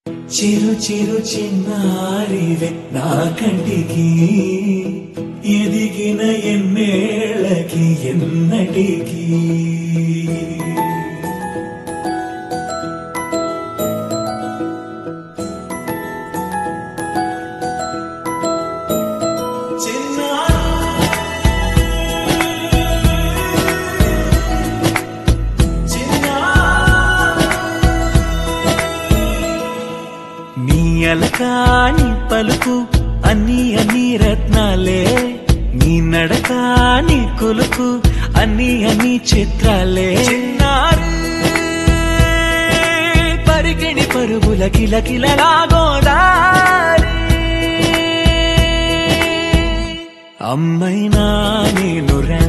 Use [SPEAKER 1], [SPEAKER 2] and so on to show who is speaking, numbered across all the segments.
[SPEAKER 1] చిరు చిరు చిన్నారివే నా కంటికి ఎదిగిన ఎన్నేళ్ళకి ఎన్నటికి అలకాని పలుకు అన్ని అన్ని రత్నాలే నీ నడకాని కొలుకు అన్ని అన్ని చిత్రాలే పరికిణి పరుగుల కిలకిలలాగోదారి అమ్మైనా నేనురా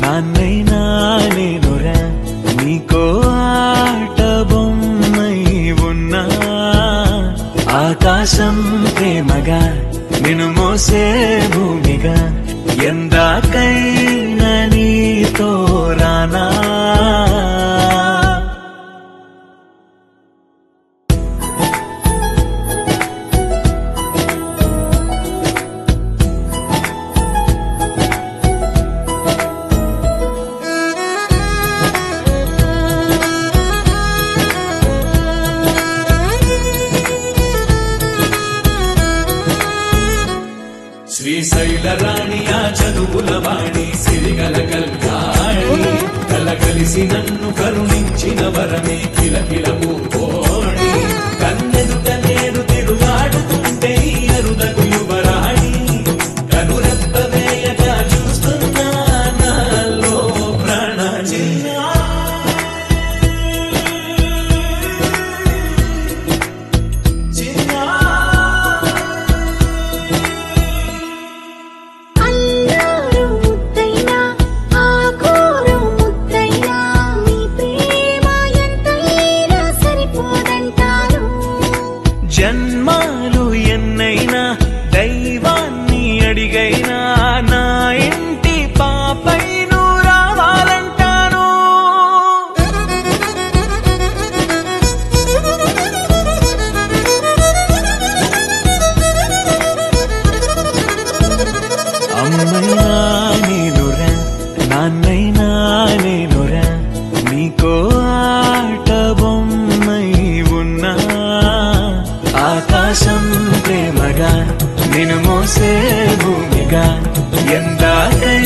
[SPEAKER 1] నాన్నైనా నేనురా నీకో ఆట బొమ్మై ఉన్నా ఆకాశం ప్రేమగా నిన్ను మోసే భూమిగా ఎందాకైనా నీతో రానా శ్రీశైల రాణి ఆ చదువుల వాణి సిరిగల కల్యాణి కలగలిసి నన్ను కరుణించిన వరమే కిలకిల పూకోణి కన్నెదుట నేను తిరుగాడుతుంటే అరుదకు యువరాణి కనురెప్ప వేయగా చూస్తున్నా నాలో ప్రాణ జన్మాలు ఎన్నైనా దైవాన్ని అడిగైనా నా ఇంటి పాపై నువ్వు రావాలంటాను అమ్మైనా నేనురా నాన్నైనా నేనురా నీకో ఆట బొమ్మై ఉన్నా ఆకాశం ప్రేమగా నిన్ను మోసే భూమిగా ఎందాకై